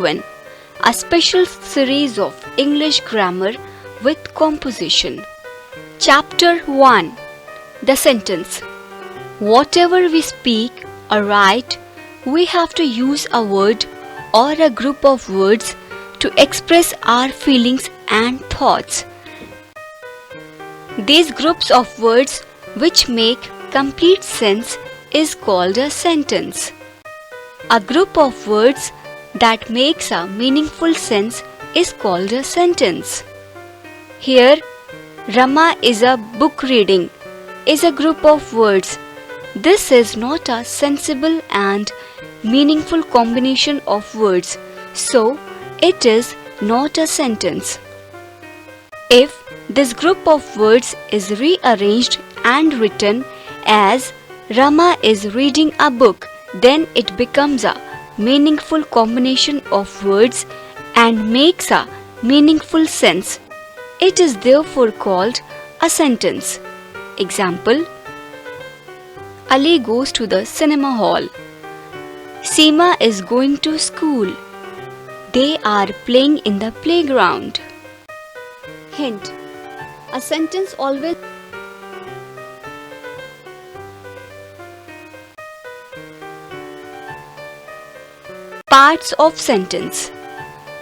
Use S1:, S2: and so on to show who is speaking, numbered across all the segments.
S1: When a special series of English grammar with composition. Chapter 1. The sentence. Whatever we speak or write, we have to use a word or a group of words to express our feelings and thoughts. These groups of words which make complete sense is called a sentence. A group of words that makes a meaningful sense is called a sentence. Here, Rama is a book reading is a group of words. This is not a sensible and meaningful combination of words, so it is not a sentence. If this group of words is rearranged and written as Rama is reading a book, then it becomes a meaningful combination of words and makes a meaningful sense. It is therefore called a sentence. Example: Ali goes to the cinema hall. Seema is going to school. They are playing in the playground. Hint: a sentence always Parts of sentence.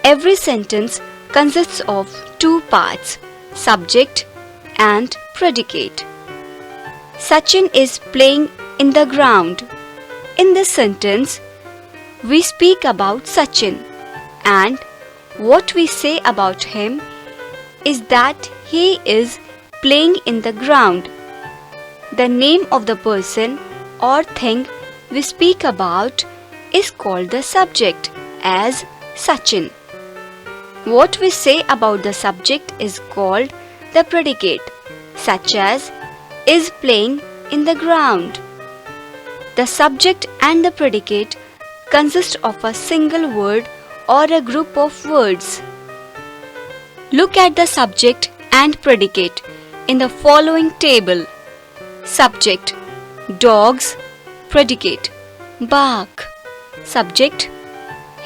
S1: Every sentence consists of two parts, subject and predicate. Sachin is playing in the ground. In this sentence, we speak about Sachin, and what we say about him is that he is playing in the ground. The name of the person or thing we speak about is called the subject as Sachin. What we say about the subject is called the predicate, such as is playing in the ground. The subject and the predicate consist of a single word or a group of words. Look at the subject and predicate in the following table. Subject: dogs. Predicate: bark. Subject: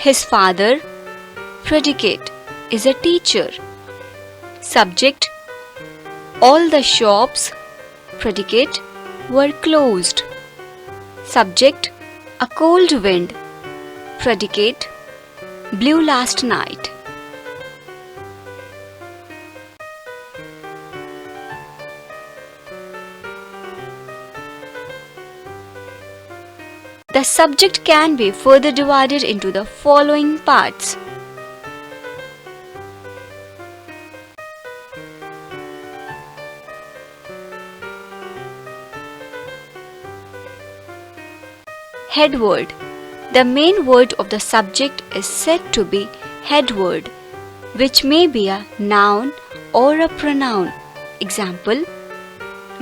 S1: his father. Predicate: is a teacher. Subject: all the shops. Predicate: were closed. Subject: a cold wind. Predicate: blew last night. The subject can be further divided into the following parts. Head word. The main word of the subject is said to be head word, which may be a noun or a pronoun. Example: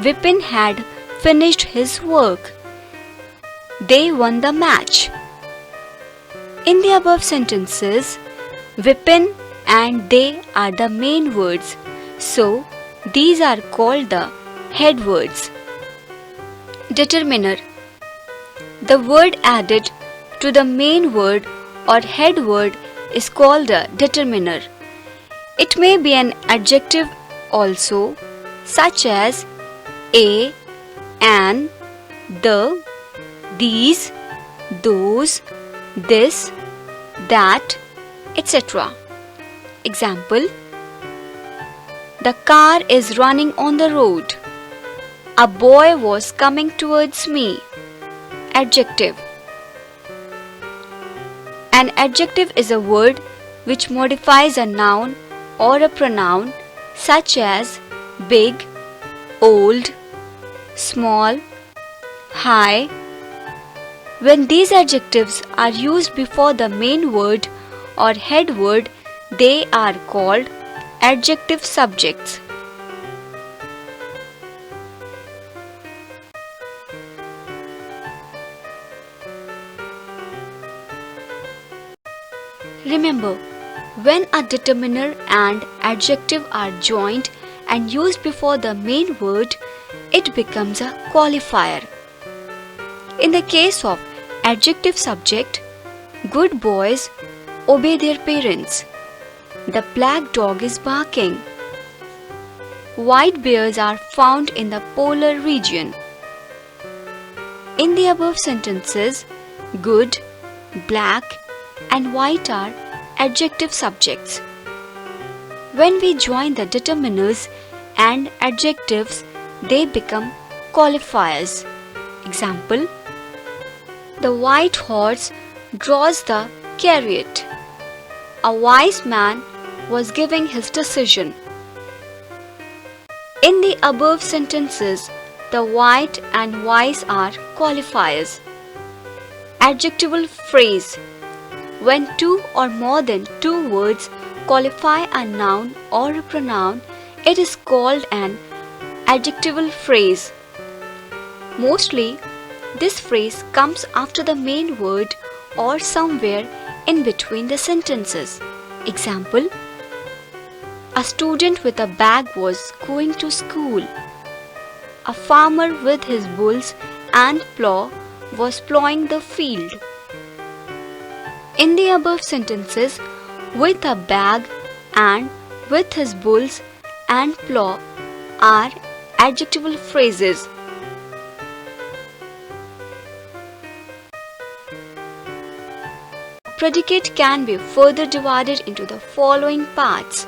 S1: Vipin had finished his work. They won the match. In the above sentences, Vipin and they are the main words, so these are called the head words. Determiner. The word added to the main word or head word is called a determiner. It may be an adjective also, such as a, an, the, these, those, this, that, etc. Example: the car is running on the road. A boy was coming towards me. Adjective. An adjective is a word which modifies a noun or a pronoun, such as big, old, small, high. When these adjectives are used before the main word or head word, they are called adjective subjects. Remember, when a determiner and adjective are joined and used before the main word, it becomes a qualifier. In the case of adjective subject, good boys obey their parents. The black dog is barking. White bears are found in the polar region. In the above sentences, good, black, and white are adjective subjects. When we join the determiners and adjectives, they become qualifiers. Example: the white horse draws the chariot. A wise man was giving his decision. In the above sentences, the white and wise are qualifiers. Adjectival phrase: when two or more than two words qualify a noun or a pronoun, it is called an adjectival phrase. Mostly, this phrase comes after the main word or somewhere in between the sentences. Example: a student with a bag was going to school. A farmer with his bulls and plough was plowing the field. In the above sentences, with a bag and with his bulls and plough are adjectival phrases. Predicate can be further divided into the following parts.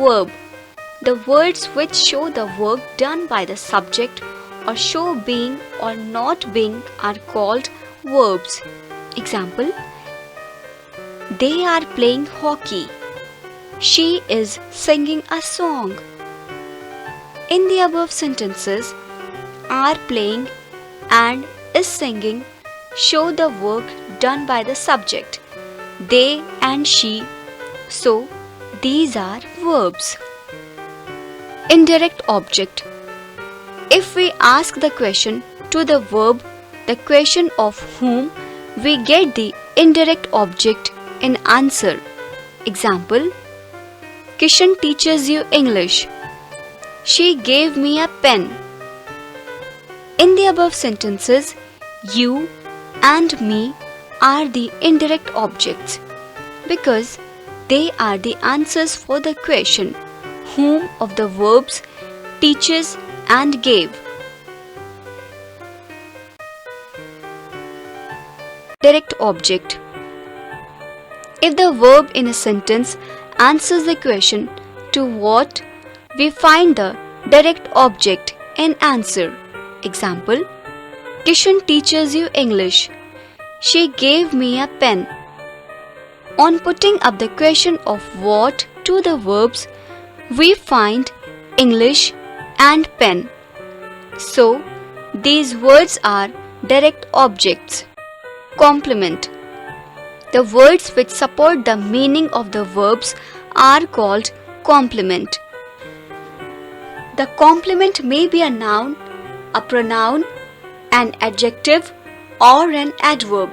S1: Verb: the words which show the work done by the subject or show being or not being are called verbs. Example: they are playing hockey. She is singing a song. In the above sentences, are playing and is singing show the work done by the subject, they and she, so these are verbs. Indirect object: if we ask the question to the verb, the question of whom, we get the indirect object in answer. Example: Kishan teaches you English. She gave me a pen. In the above sentences, you and me are the indirect objects because they are the answers for the question whom of the verbs teaches and gave. Direct object: if the verb in a sentence answers the question to what, we find the direct object in answer. Example: Kishan teaches you English. She gave me a pen. On putting up the question of what to the verbs, we find English and pen. So, these words are direct objects. Complement: the words which support the meaning of the verbs are called complement. The complement may be a noun, a pronoun, an adjective, or an adverb.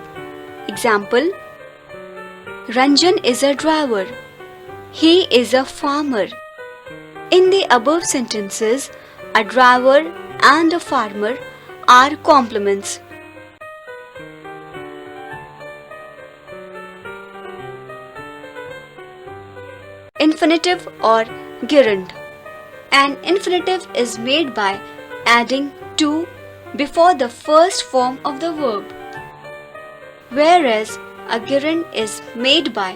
S1: Example: Ranjan is a driver. He is a farmer. In the above sentences, a driver and a farmer are complements. Infinitive or gerund: an infinitive is made by adding to before the first form of the verb, whereas a gerund is made by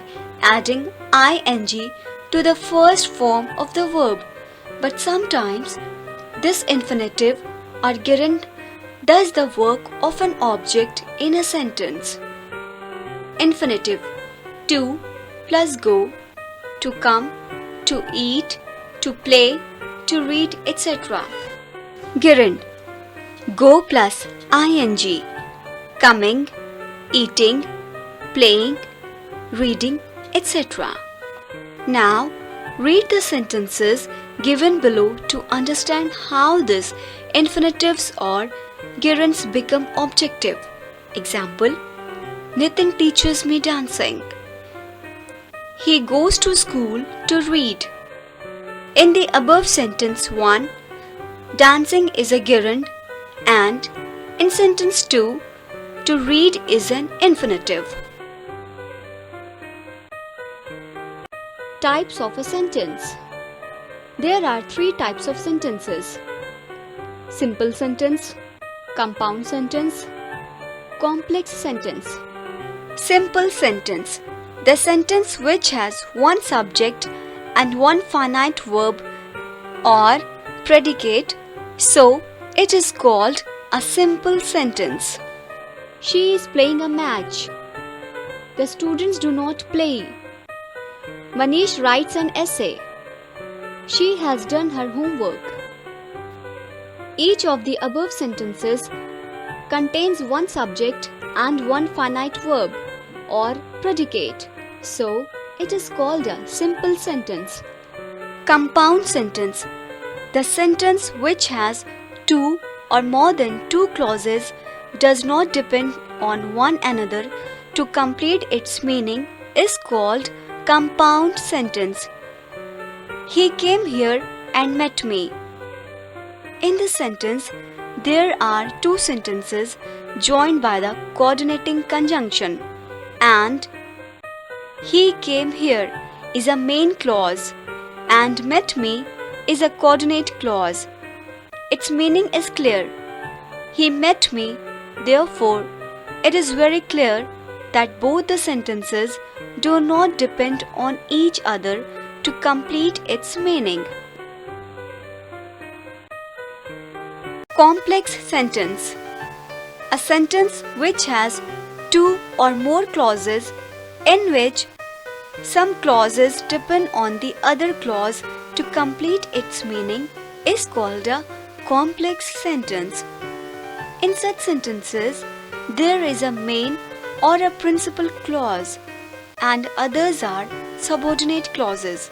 S1: adding ing to the first form of the verb. But sometimes this infinitive or gerund does the work of an object in a sentence. Infinitive: to plus go, to come, to eat, to play, to read, etc. Gerund: go plus ing, coming, eating, playing, reading, etc. Now, read the sentences given below to understand how these infinitives or gerunds become objective. Example: Nitin teaches me dancing. He goes to school to read. In the above sentence 1, dancing is a gerund, and in sentence 2, to read is an infinitive. Types of a sentence. There are 3 types of sentences: simple sentence, compound sentence, complex sentence. Simple sentence: the sentence which has one subject and one finite verb or predicate, so it is called a simple sentence. She is playing a match. The students do not play. Manish writes an essay. She has done her homework. Each of the above sentences contains one subject and one finite verb or predicate, so it is called a simple sentence. Compound sentence: the sentence which has 2 or more than 2 clauses, does not depend on one another to complete its meaning, is called compound sentence. He came here and met me. In this sentence, there are 2 sentences joined by the coordinating conjunction, and he came here is a main clause and met me is a coordinate clause. Its meaning is clear. He met me, therefore, it is very clear that both the sentences do not depend on each other to complete its meaning. Complex sentence: a sentence which has 2 or more clauses in which some clauses depend on the other clause to complete its meaning is called a complex sentence. In such sentences, there is a main or a principal clause and others are subordinate clauses.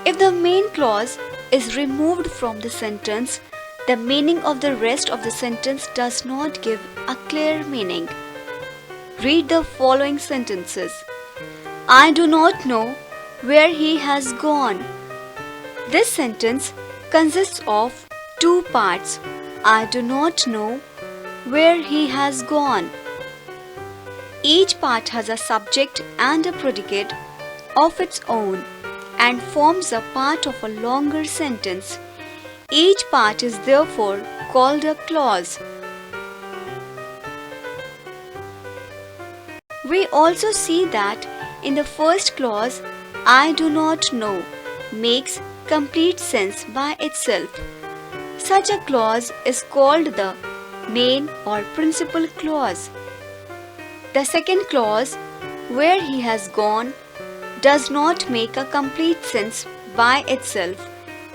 S1: If the main clause is removed from the sentence, the meaning of the rest of the sentence does not give a clear meaning. Read the following sentences. I do not know where he has gone. This sentence consists of 2 parts. I do not know where he has gone. Each part has a subject and a predicate of its own and forms a part of a longer sentence. Each part is therefore called a clause. We also see that in the first clause, I do not know makes complete sense by itself. Such a clause is called the main or principal clause. The second clause, where he has gone, does not make a complete sense by itself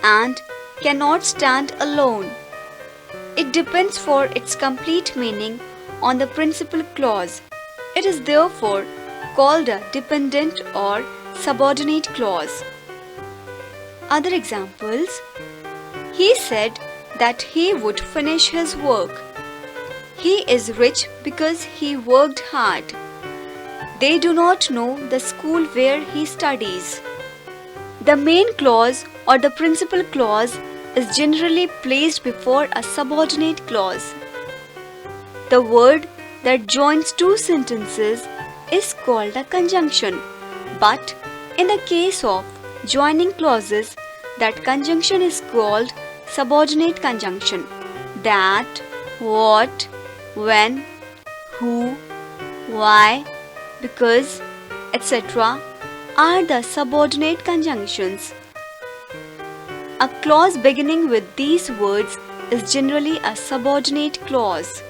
S1: and cannot stand alone. It depends for its complete meaning on the principal clause. It is therefore called a dependent or subordinate clause. Other examples: he said that he would finish his work. He is rich because he worked hard. They do not know the school where he studies. The main clause or the principal clause is generally placed before a subordinate clause. The word that joins 2 sentences is called a conjunction, but in the case of joining clauses, that conjunction is called subordinate conjunction. That, what, when, who, why, because, etc. are the subordinate conjunctions. A clause beginning with these words is generally a subordinate clause.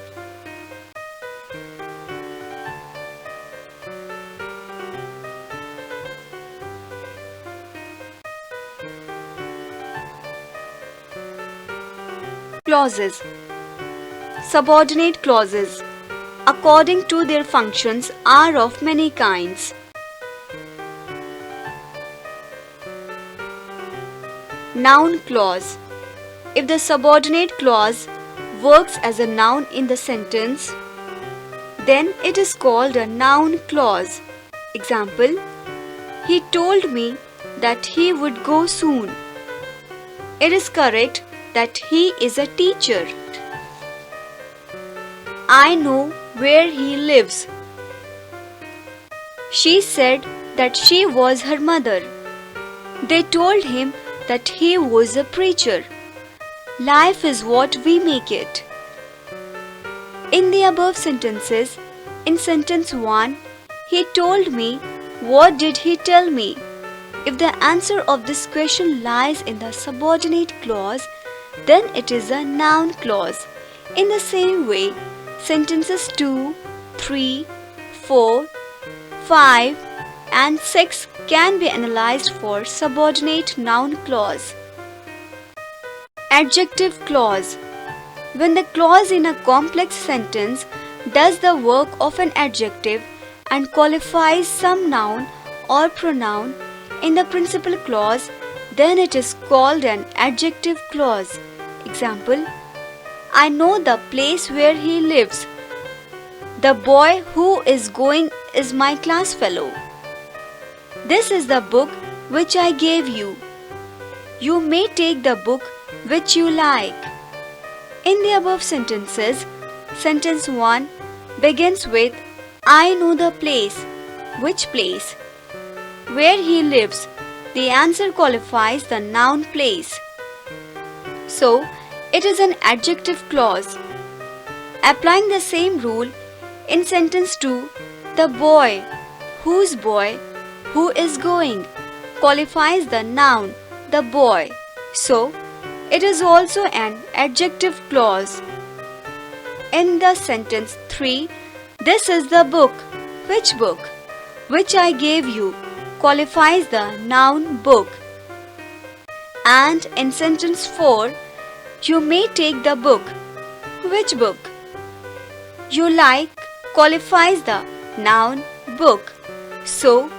S1: Clauses. Subordinate clauses, according to their functions, are of many kinds. Noun clause. If the subordinate clause works as a noun in the sentence, then it is called a noun clause. Example: he told me that he would go soon. It is correct that he is a teacher. I know where he lives. She said that she was her mother. They told him that he was a preacher. Life is what we make it. In the above sentences, in sentence 1, he told me. What did he tell me? If the answer of this question lies in the subordinate clause, then it is a noun clause. In the same way, sentences 2, 3, 4, 5 and 6 can be analyzed for subordinate noun clause. Adjective clause. When the clause in a complex sentence does the work of an adjective and qualifies some noun or pronoun in the principal clause, then it is called an adjective clause. Example: I know the place where he lives. The boy who is going is my class fellow. This is the book which I gave you. You may take the book which you like. In the above sentences, sentence 1 begins with I know the place. Which place? Where he lives. The answer qualifies the noun place. So, it is an adjective clause. Applying the same rule, in sentence 2, the boy, whose boy, who is going, qualifies the noun, the boy. So, it is also an adjective clause. In the sentence 3, this is the book. Which book? Which I gave you, qualifies the noun book. And in sentence 4, you may take the book. Which book? You like qualifies the noun book. So,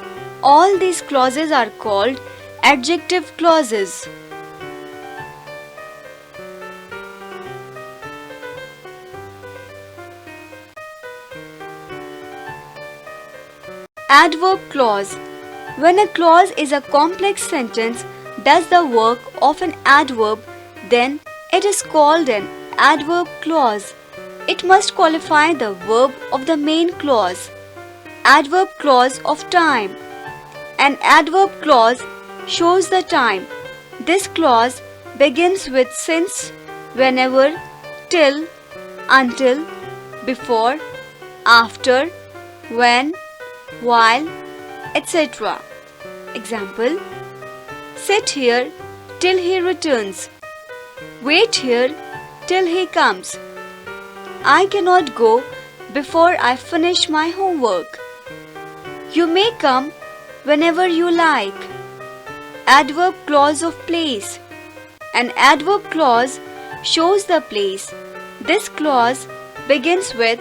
S1: all these clauses are called adjective clauses. Adverb clause. When a clause is a complex sentence does the work of an adverb, then it is called an adverb clause. It must qualify the verb of the main clause. Adverb clause of time. An adverb clause shows the time. This clause begins with since, whenever, till, until, before, after, when, while, etc. Example: sit here till he returns. Wait here till he comes. I cannot go before I finish my homework. You may come whenever you like. Adverb clause of place. An adverb clause shows the place. This clause begins with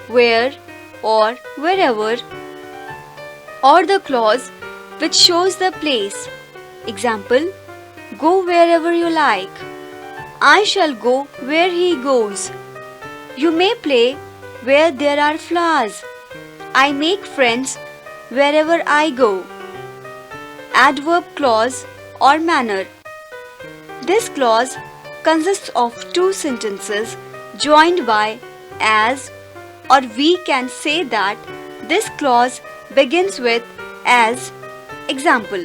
S1: where or wherever, or the clause which shows the place. Example: go wherever you like. I shall go where he goes. You may play where there are flowers. I make friends wherever I go. Adverb clause or manner. This clause consists of two sentences joined by as, or we can say that this clause begins with as. Example: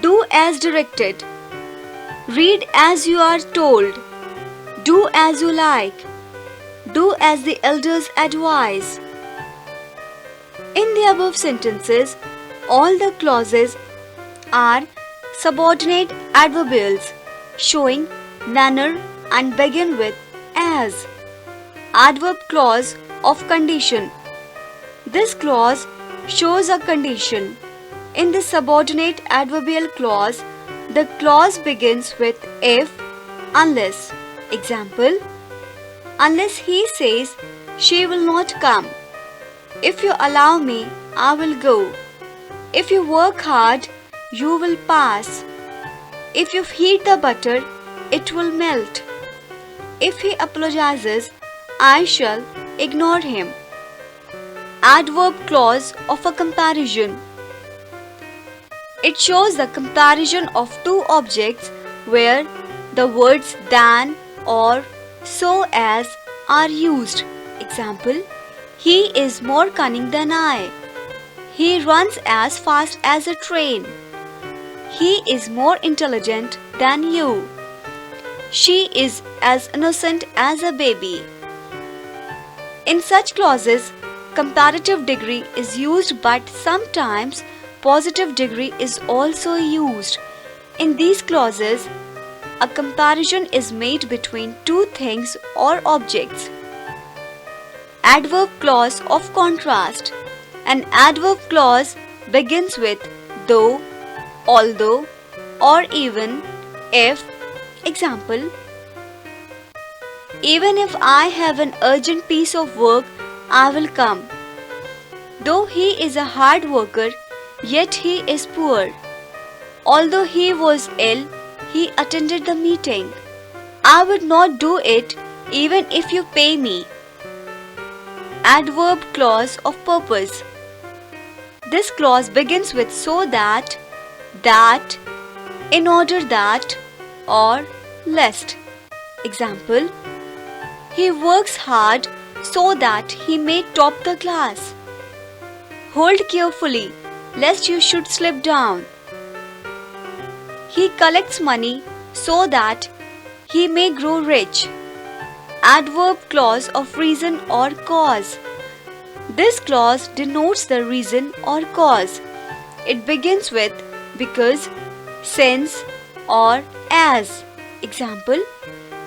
S1: do as directed. Read as you are told. Do as you like. Do as the elders advise. In the above sentences, all the clauses are subordinate adverbials showing manner and begin with as. Adverb clause of condition. This clause shows a condition. In the subordinate adverbial clause, the clause begins with if, unless. Example: unless he says she will not come. If you allow me, I will go. If you work hard, you will pass. If you heat the butter, it will melt. If he apologizes, I shall ignore him. Adverb clause of a comparison. It shows the comparison of two objects where the words than or so as are used. Example, he is more cunning than I. He runs as fast as a train. He is more intelligent than you. She is as innocent as a baby. In such clauses, comparative degree is used, but sometimes positive degree is also used. In these clauses, a comparison is made between two things or objects. Adverb clause of contrast. An adverb clause begins with though, although, or even, if. Example, even if I have an urgent piece of work, I will come. Though he is a hard worker, yet he is poor. Although he was ill, he attended the meeting. I would not do it even if you pay me. Adverb clause of purpose. This clause begins with so that, in order that, or lest. Example, he works hard so that he may top the class. Hold carefully, lest you should slip down. He collects money so that he may grow rich. Adverb clause of reason or cause. This clause denotes the reason or cause. It begins with because, since, or as. Example,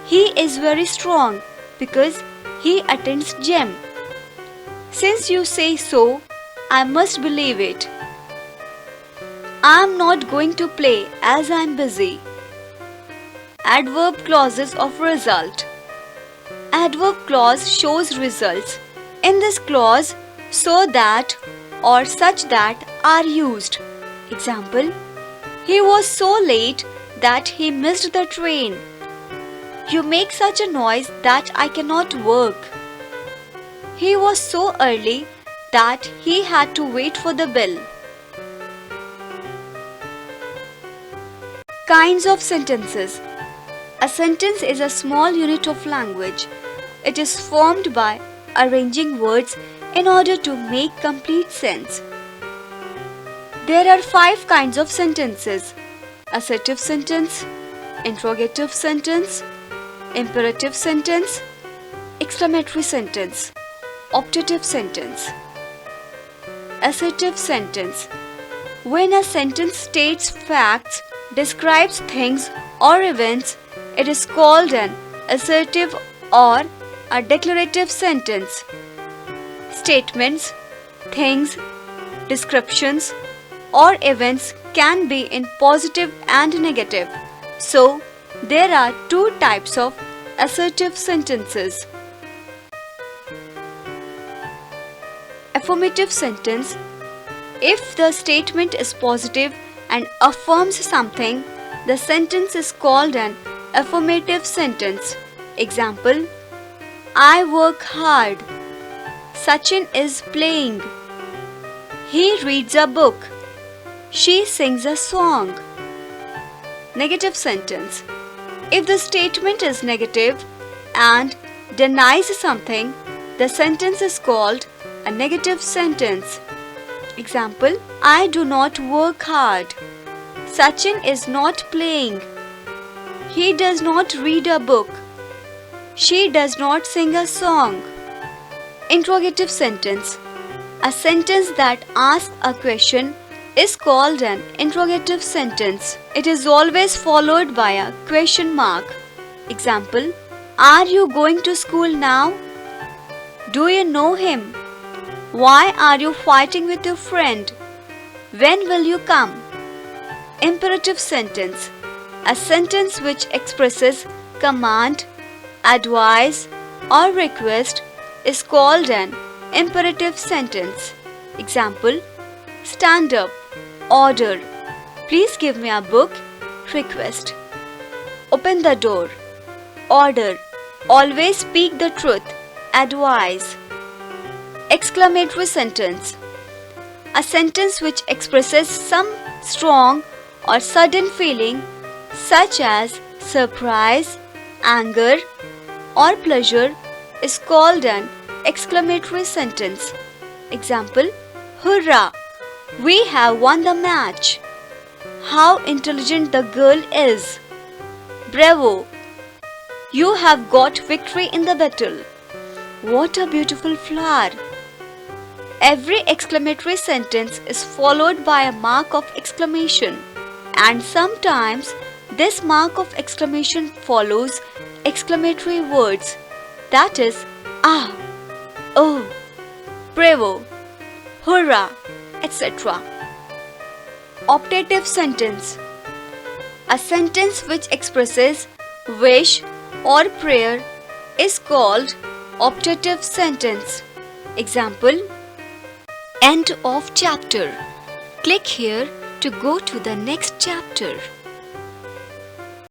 S1: he is very strong because he attends gym. Since you say so, I must believe it. I am not going to play as I am busy. Adverb clauses of result. Adverb clause shows results. In this clause, so that or such that are used. Example, he was so late that he missed the train. You make such a noise that I cannot work. He was so early that he had to wait for the bell. Kinds of sentences. A sentence is a small unit of language. It is formed by arranging words in order to make complete sense. There are 5 kinds of sentences: assertive sentence, interrogative sentence, imperative sentence, exclamatory sentence, optative sentence. Assertive sentence. When a sentence states facts, describes things or events, it is called an assertive or a declarative sentence. Statements, things, descriptions, or events can be in positive and negative. So, there are 2 types of assertive sentences. Affirmative sentence. If the statement is positive and affirms something, the sentence is called an affirmative sentence. Example, I work hard. Sachin is playing. He reads a book. She sings a song. Negative sentence. If the statement is negative and denies something, the sentence is called a negative sentence. Example, I do not work hard. Sachin is not playing. He does not read a book. She does not sing a song. Interrogative sentence. A sentence that asks a question is called an interrogative sentence. It is always followed by a question mark. Example, are you going to school now? Do you know him? Why are you fighting with your friend? When will you come? Imperative sentence. A sentence which expresses command, advice, or request is called an imperative sentence. Example, stand up, order, please give me a book, request. Open the door, order, always speak the truth, advise. Exclamatory sentence. A sentence which expresses some strong or sudden feeling such as surprise, anger, or pleasure is called an exclamatory sentence. Example, Hurrah! We have won the match. How intelligent the girl is. Bravo! You have got victory in the battle. What a beautiful flower. Every exclamatory sentence is followed by a mark of exclamation, and sometimes this mark of exclamation follows exclamatory words, that is, ah, oh, bravo, hurrah, etc. Optative sentence. A sentence which expresses wish or prayer is called optative sentence. Example, end of chapter. Click here to go to the next chapter.